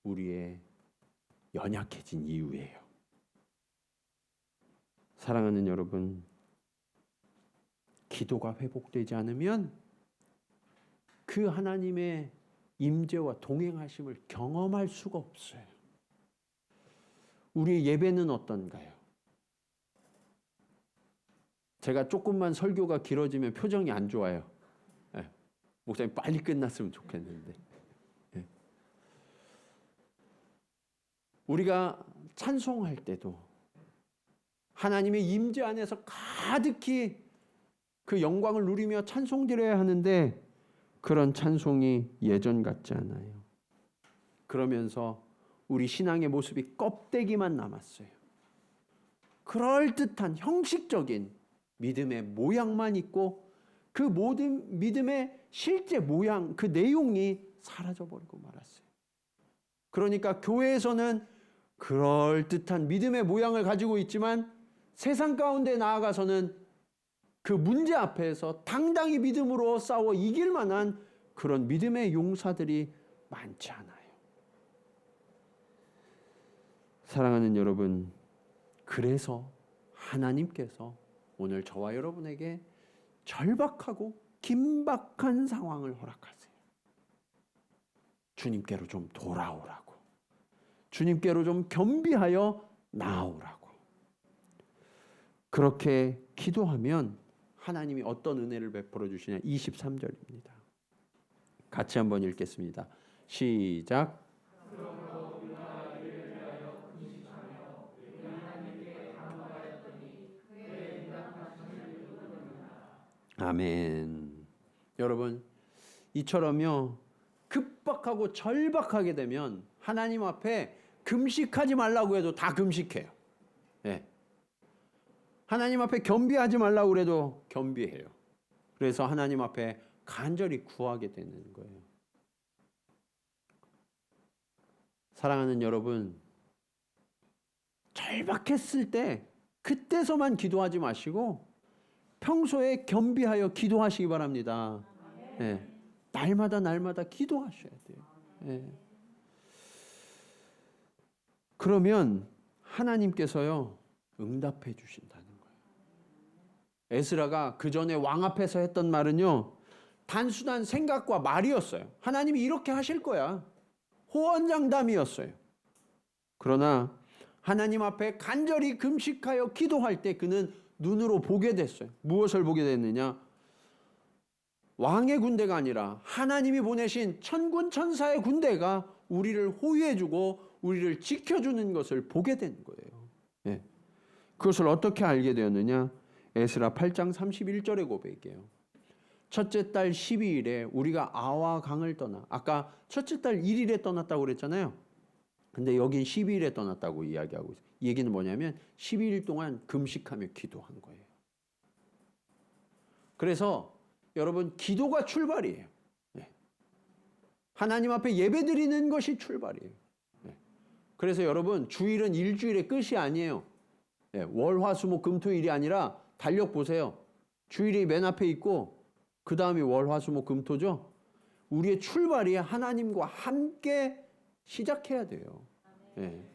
우리의 연약해진 이유예요. 사랑하는 여러분, 기도가 회복되지 않으면 그 하나님의 임재와 동행하심을 경험할 수가 없어요. 우리의 예배는 어떤가요? 제가 조금만 설교가 길어지면 표정이 안 좋아요. 목사님 빨리 끝났으면 좋겠는데. 우리가 찬송할 때도 하나님의 임재 안에서 가득히 그 영광을 누리며 찬송 드려야 하는데 그런 찬송이 예전 같지 않아요. 그러면서 우리 신앙의 모습이 껍데기만 남았어요. 그럴듯한 형식적인 믿음의 모양만 있고 그 모든 믿음의 실제 모양, 그 내용이 사라져버리고 말았어요. 그러니까 교회에서는 그럴듯한 믿음의 모양을 가지고 있지만 세상 가운데 나아가서는 그 문제 앞에서 당당히 믿음으로 싸워 이길 만한 그런 믿음의 용사들이 많지 않아요. 사랑하는 여러분, 그래서 하나님께서 오늘 저와 여러분에게 절박하고 긴박한 상황을 허락하세요. 주님께로 좀 돌아오라고, 주님께로 좀 겸비하여 나아오라고. 그렇게 기도하면 하나님이 어떤 은혜를 베풀어 주시냐. 23절입니다. 같이 한번 읽겠습니다. 시작. 아멘. 여러분, 이처럼요 급박하고 절박하게 되면 하나님 앞에 금식하지 말라고 해도 다 금식해요. 네. 하나님 앞에 겸비하지 말라고 그래도 겸비해요. 그래서 하나님 앞에 간절히 구하게 되는 거예요. 사랑하는 여러분, 절박했을 때 그때서만 기도하지 마시고 평소에 겸비하여 기도하시기 바랍니다. 네. 날마다 기도하셔야 돼요. 네. 그러면 하나님께서요 응답해 주신다는 거예요. 에스라가 그 전에 왕 앞에서 했던 말은요 단순한 생각과 말이었어요. 하나님이 이렇게 하실 거야. 호언장담이었어요. 그러나 하나님 앞에 간절히 금식하여 기도할 때 그는 눈으로 보게 됐어요. 무엇을 보게 됐느냐? 왕의 군대가 아니라 하나님이 보내신 천군 천사의 군대가 우리를 호위해주고 우리를 지켜주는 것을 보게 된 거예요. 네. 그것을 어떻게 알게 되었느냐? 에스라 8장 31절의 고백이에요. 첫째 달 12일에 우리가 아와 강을 떠나, 아까 첫째 달 1일에 떠났다고 그랬잖아요. 근데 여긴 12일에 떠났다고 이야기하고 있어요. 이 얘기는 뭐냐면 12일 동안 금식하며 기도한 거예요. 그래서 여러분, 기도가 출발이에요. 네. 하나님 앞에 예배드리는 것이 출발이에요. 네. 그래서 여러분, 주일은 일주일의 끝이 아니에요. 네. 월, 화, 수, 목, 금, 토, 일이 아니라 달력 보세요. 주일이 맨 앞에 있고 그 다음이 월, 화, 수, 목, 금, 토죠. 우리의 출발이 하나님과 함께 시작해야 돼요. 네.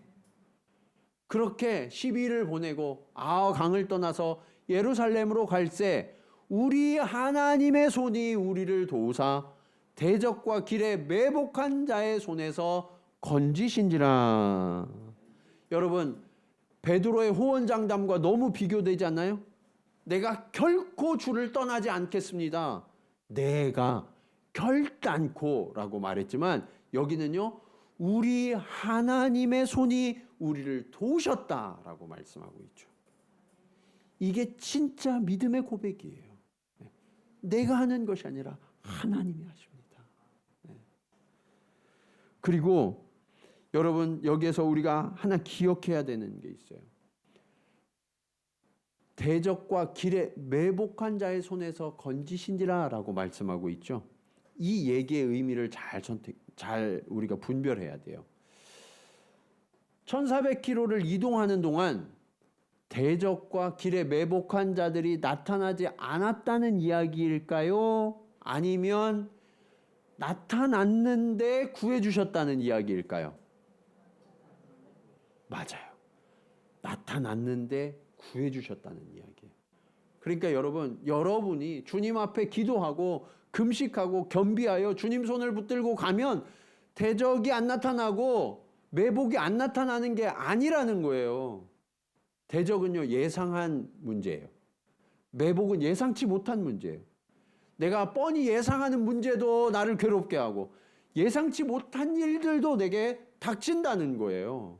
그렇게 12일을 보내고 아와 강을 떠나서 예루살렘으로 갈새 우리 하나님의 손이 우리를 도우사 대적과 길에 매복한 자의 손에서 건지신지라. 여러분, 베드로의 호언장담과 너무 비교되지 않나요? 내가 결코 주를 떠나지 않겠습니다. 내가 결단코 라고 말했지만 여기는요 우리 하나님의 손이 우리를 도우셨다라고 말씀하고 있죠. 이게 진짜 믿음의 고백이에요. 내가 하는 것이 아니라 하나님이 하십니다. 그리고 여러분, 여기에서 우리가 하나 기억해야 되는 게 있어요. 대적과 길에 매복한 자의 손에서 건지신지라 라고 말씀하고 있죠. 이 얘기의 의미를 잘 우리가 분별해야 돼요. 1400km를 이동하는 동안 대적과 길에 매복한 자들이 나타나지 않았다는 이야기일까요? 아니면 나타났는데 구해주셨다는 이야기일까요? 맞아요. 나타났는데 구해주셨다는 이야기예요. 그러니까 여러분이 주님 앞에 기도하고 금식하고 겸비하여 주님 손을 붙들고 가면 대적이 안 나타나고 매복이 안 나타나는 게 아니라는 거예요. 대적은요, 예상한 문제예요. 매복은 예상치 못한 문제예요. 내가 뻔히 예상하는 문제도 나를 괴롭게 하고 예상치 못한 일들도 내게 닥친다는 거예요.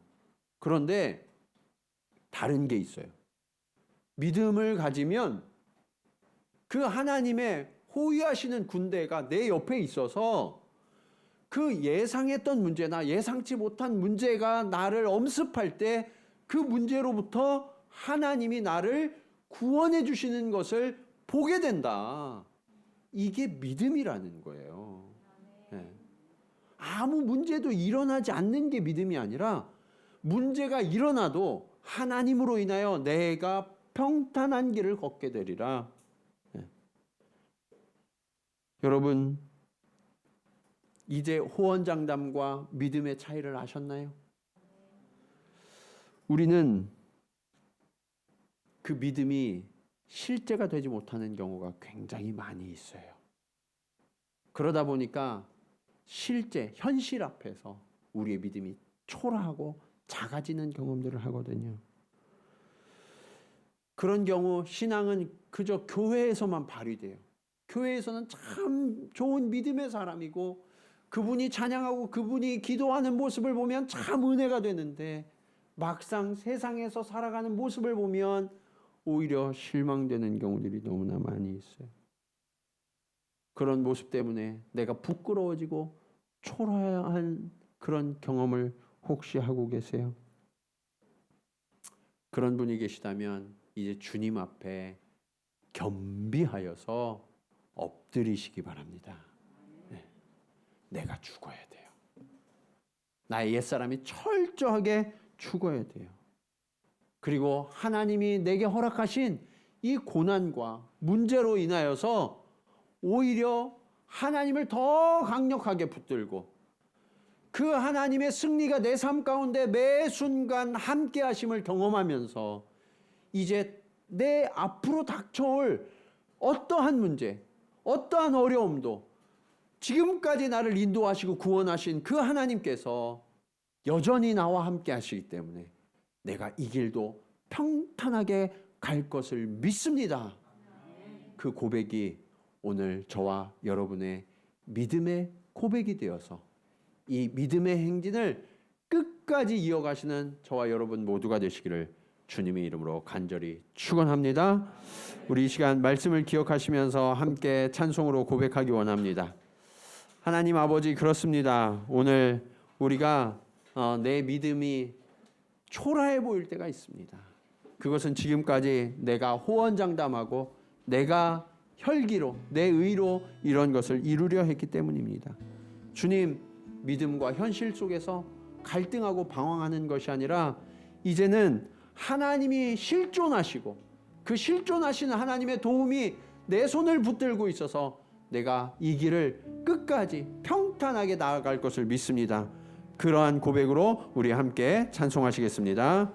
그런데 다른 게 있어요. 믿음을 가지면 그 하나님의 호위하시는 군대가 내 옆에 있어서 그 예상했던 문제나 예상치 못한 문제가 나를 엄습할 때 그 문제로부터 하나님이 나를 구원해 주시는 것을 보게 된다. 이게 믿음이라는 거예요. 네. 아무 문제도 일어나지 않는 게 믿음이 아니라 문제가 일어나도 하나님으로 인하여 내가 평탄한 길을 걷게 되리라. 네. 여러분, 이제 호언장담과 믿음의 차이를 아셨나요? 우리는 그 믿음이 실제가 되지 못하는 경우가 굉장히 많이 있어요. 그러다 보니까 실제, 현실 앞에서 우리의 믿음이 초라하고 작아지는 경험들을 하거든요. 그런 경우 신앙은 그저 교회에서만 발휘돼요. 교회에서는 참 좋은 믿음의 사람이고 그분이 찬양하고 그분이 기도하는 모습을 보면 참 은혜가 되는데 막상 세상에서 살아가는 모습을 보면 오히려 실망되는 경우들이 너무나 많이 있어요. 그런 모습 때문에 내가 부끄러워지고 초라한 그런 경험을 혹시 하고 계세요? 그런 분이 계시다면 이제 주님 앞에 겸비하여서 엎드리시기 바랍니다. 네. 내가 죽어야 돼요. 나의 옛사람이 철저하게 죽어야 돼요. 그리고 하나님이 내게 허락하신 이 고난과 문제로 인하여서 오히려 하나님을 더 강력하게 붙들고 그 하나님의 승리가 내 삶 가운데 매 순간 함께 하심을 경험하면서 이제 내 앞으로 닥쳐올 어떠한 문제, 어떠한 어려움도 지금까지 나를 인도하시고 구원하신 그 하나님께서 여전히 나와 함께 하시기 때문에 내가 이 길도 평탄하게 갈 것을 믿습니다. 그 고백이 오늘 저와 여러분의 믿음의 고백이 되어서 이 믿음의 행진을 끝까지 이어가시는 저와 여러분 모두가 되시기를 주님의 이름으로 간절히 축원합니다. 우리 이 시간 말씀을 기억하시면서 함께 찬송으로 고백하기 원합니다. 하나님 아버지, 그렇습니다. 오늘 우리가 내 믿음이 초라해 보일 때가 있습니다. 그것은 지금까지 내가 호언장담하고 내가 혈기로 내 의로 이런 것을 이루려 했기 때문입니다. 주님, 믿음과 현실 속에서 갈등하고 방황하는 것이 아니라 이제는 하나님이 실존하시고 그 실존하시는 하나님의 도움이 내 손을 붙들고 있어서 내가 이 길을 끝까지 평탄하게 나아갈 것을 믿습니다. 그러한 고백으로 우리 함께 찬송하시겠습니다.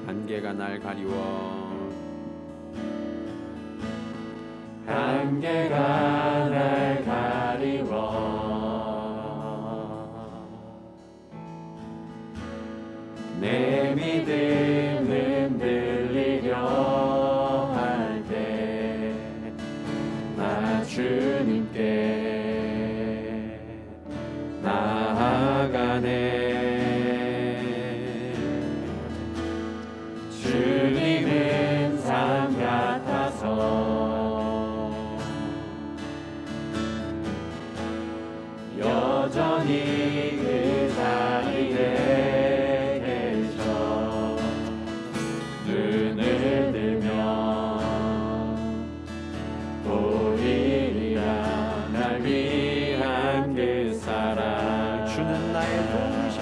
안개가 날 가리워 안개가 날 가리워 내 믿음은 들리려 할 때 나 주님께 나아가네. 주님은 산 같아서 여전히 그 자리에 계셔 눈을 들면 보이리라 날 위한 그 사랑. 주는 나의 도움이시라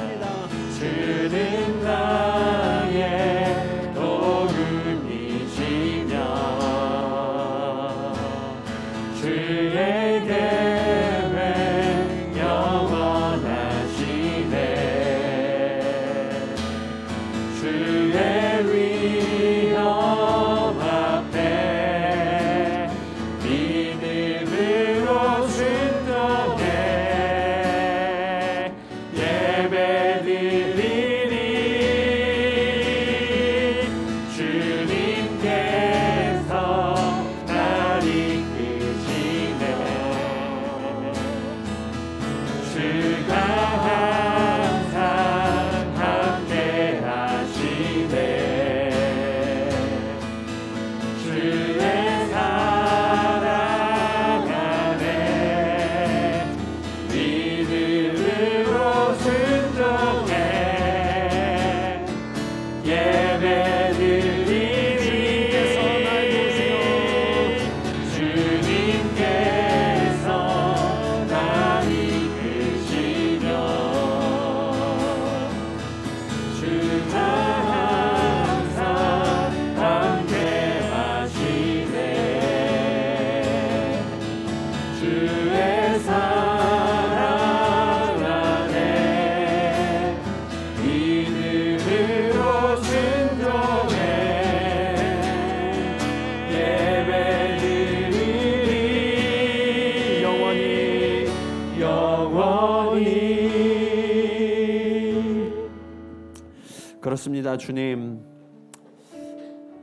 그렇습니다. 주님,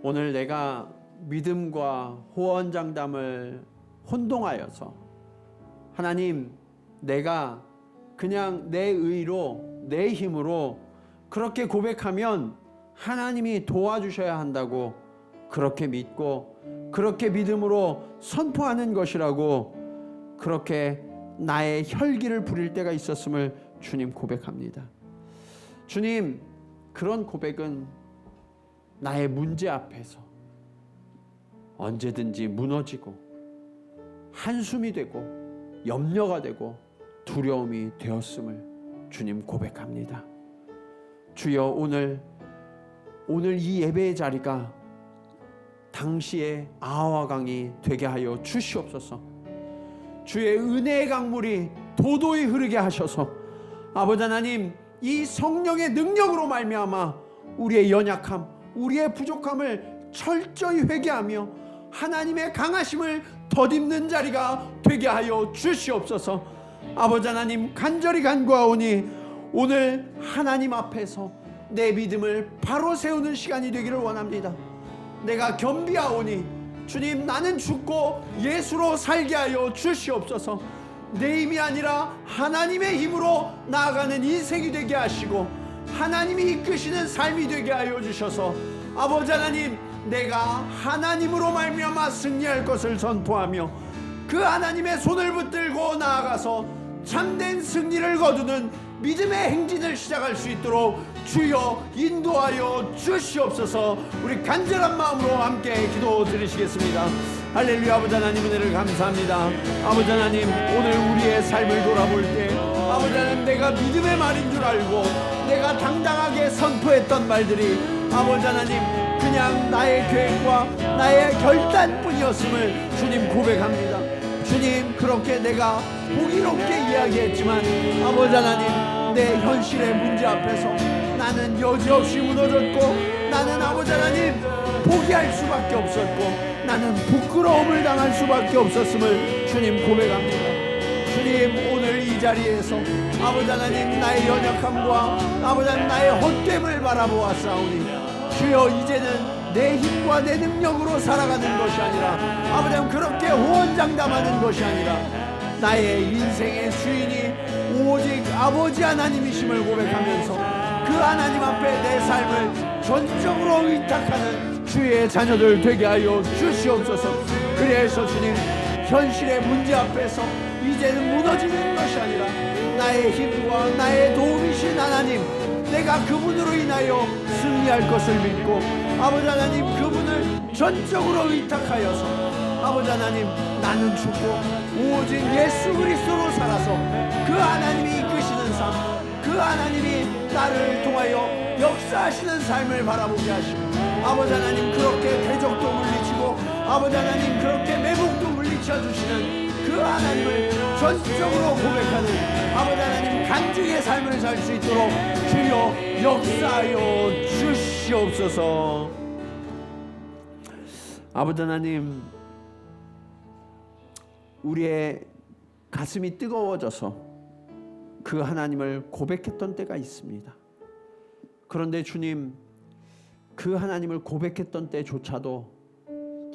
오늘 내가 믿음과 호언장담을 혼동하여서 하나님, 내가 그냥 내 의로 내 힘으로 그렇게 고백하면 하나님이 도와주셔야 한다고 그렇게 믿고 그렇게 믿음으로 선포하는 것이라고 그렇게 나의 혈기를 부릴 때가 있었음을 주님 고백합니다. 주님, 그런 고백은 나의 문제 앞에서 언제든지 무너지고 한숨이 되고 염려가 되고 두려움이 되었음을 주님 고백합니다. 주여, 오늘 이 예배의 자리가 당시의 아와 강이 되게 하여 주시옵소서. 주의 은혜의 강물이 도도히 흐르게 하셔서 아버지 하나님, 이 성령의 능력으로 말미암아 우리의 연약함, 우리의 부족함을 철저히 회개하며 하나님의 강하심을 덧입는 자리가 되게 하여 주시옵소서. 아버지 하나님, 간절히 간구하오니 오늘 하나님 앞에서 내 믿음을 바로 세우는 시간이 되기를 원합니다. 내가 겸비하오니 주님, 나는 죽고 예수로 살게 하여 주시옵소서. 내 힘이 아니라 하나님의 힘으로 나아가는 인생이 되게 하시고 하나님이 이끄시는 삶이 되게 하여 주셔서 아버지 하나님, 내가 하나님으로 말미암아 승리할 것을 선포하며 그 하나님의 손을 붙들고 나아가서 참된 승리를 거두는 믿음의 행진을 시작할 수 있도록 주여 인도하여 주시옵소서. 우리 간절한 마음으로 함께 기도 드리시겠습니다. 할렐루야. 아버지 하나님, 은혜를 감사합니다. 아버지 하나님, 오늘 우리의 삶을 돌아볼 때 아버지 하나님, 내가 믿음의 말인 줄 알고 내가 당당하게 선포했던 말들이 아버지 하나님, 그냥 나의 계획과 나의 결단뿐이었음을 주님 고백합니다. 주님, 그렇게 내가 보기롭게 이야기했지만 아버지 하나님, 내 현실의 문제 앞에서 나는 여지없이 무너졌고 나는 아버지 하나님 포기할 수밖에 없었고 나는 부끄러움을 당할 수밖에 없었음을 주님 고백합니다. 주님, 오늘 이 자리에서 아버지 하나님, 나의 연약함과 아버지 하나님, 나의 헛됨을 바라보았사오니 주여, 이제는 내 힘과 내 능력으로 살아가는 것이 아니라 아버지 하나님, 그렇게 호언장담하는 것이 아니라 나의 인생의 주인이 오직 아버지 하나님이심을 고백하면서 그 하나님 앞에 내 삶을 전적으로 의탁하는 주의 자녀들 되게 하여 주시옵소서. 그래서 주님, 현실의 문제 앞에서 이제는 무너지는 것이 아니라 나의 힘과 나의 도움이신 하나님, 내가 그분으로 인하여 승리할 것을 믿고 아버지 하나님, 그분을 전적으로 의탁하여서 아버지 하나님, 나는 죽고 오직 예수 그리스도로 살아서 그 하나님이 이끄시는 삶, 그 하나님이 나를 통하여 역사하시는 삶을 바라보게 하시고 아버지 하나님, 그렇게 대적도 물리치고 아버지 하나님, 그렇게 매복도 물리쳐 주시는 그 하나님을 전적으로 고백하는 아버지 하나님 간증의 삶을 살 수 있도록 주여 역사하여 주시옵소서. 아버지 하나님, 우리의 가슴이 뜨거워져서 그 하나님을 고백했던 때가 있습니다. 그런데 주님, 그 하나님을 고백했던 때조차도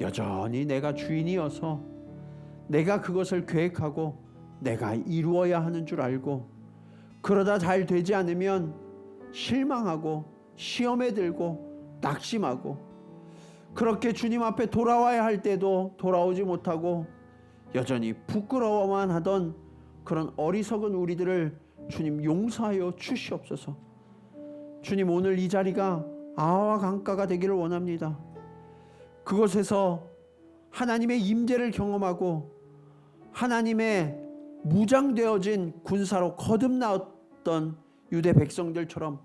여전히 내가 주인이어서 내가 그것을 계획하고 내가 이루어야 하는 줄 알고 그러다 잘 되지 않으면 실망하고 시험에 들고 낙심하고 그렇게 주님 앞에 돌아와야 할 때도 돌아오지 못하고 여전히 부끄러워만 하던 그런 어리석은 우리들을 주님 용서하여 주시옵소서. 주님, 오늘 이 자리가 아와 강가가 되기를 원합니다. 그곳에서 하나님의 임재를 경험하고 하나님의 무장되어진 군사로 거듭나왔던 유대 백성들처럼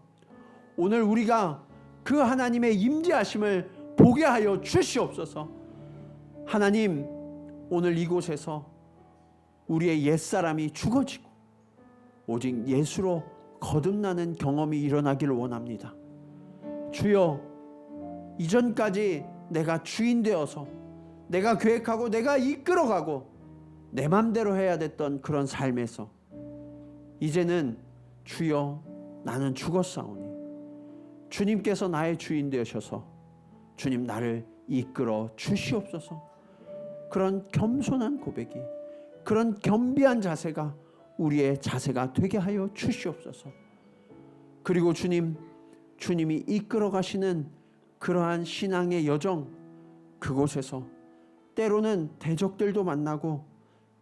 오늘 우리가 그 하나님의 임재하심을 보게 하여 주시옵소서. 하나님, 오늘 이곳에서 우리의 옛사람이 죽어지고 오직 예수로 거듭나는 경험이 일어나기를 원합니다. 주여, 이전까지 내가 주인 되어서 내가 계획하고 내가 이끌어가고 내 맘대로 해야 됐던 그런 삶에서 이제는 주여, 나는 죽었사오니 주님께서 나의 주인 되셔서 주님 나를 이끌어 주시옵소서. 그런 겸손한 고백이, 그런 겸비한 자세가 우리의 자세가 되게 하여 주시옵소서. 그리고 주님이 이끌어 가시는 그러한 신앙의 여정, 그곳에서 때로는 대적들도 만나고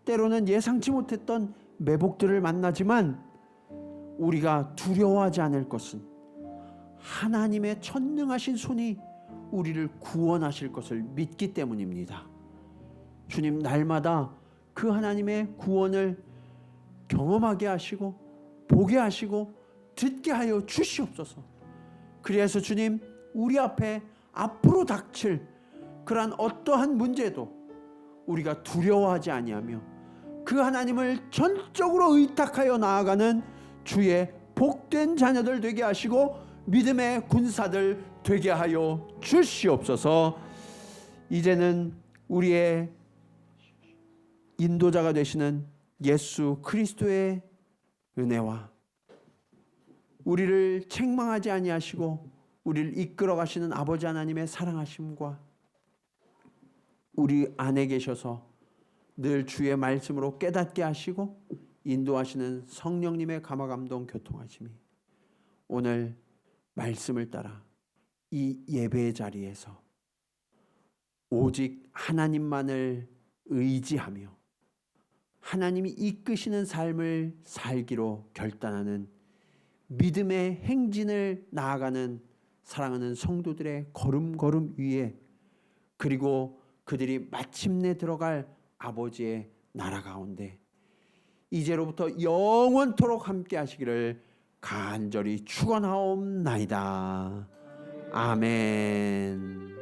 때로는 예상치 못했던 매복들을 만나지만 우리가 두려워하지 않을 것은 하나님의 전능하신 손이 우리를 구원하실 것을 믿기 때문입니다. 주님 날마다 그 하나님의 구원을 경험하게 하시고 보게 하시고 듣게 하여 주시옵소서. 그래서 주님 우리 앞에 앞으로 닥칠 그러한 어떠한 문제도 우리가 두려워하지 아니하며 그 하나님을 전적으로 의탁하여 나아가는 주의 복된 자녀들 되게 하시고 믿음의 군사들 되게 하여 주시옵소서. 이제는 우리의 인도자가 되시는 예수 그리스도의 은혜와 우리를 책망하지 아니하시고 우리를 이끌어 가시는 아버지 하나님의 사랑하심과 우리 안에 계셔서 늘 주의 말씀으로 깨닫게 하시고 인도하시는 성령님의 감화감동 교통하심이 오늘 말씀을 따라 이 예배의 자리에서 오직 하나님만을 의지하며 하나님이 이끄시는 삶을 살기로 결단하는 믿음의 행진을 나아가는 사랑하는 성도들의 걸음걸음 위에, 그리고 그들이 마침내 들어갈 아버지의 나라 가운데 이제로부터 영원토록 함께 하시기를 간절히 축원하옵나이다. 아멘.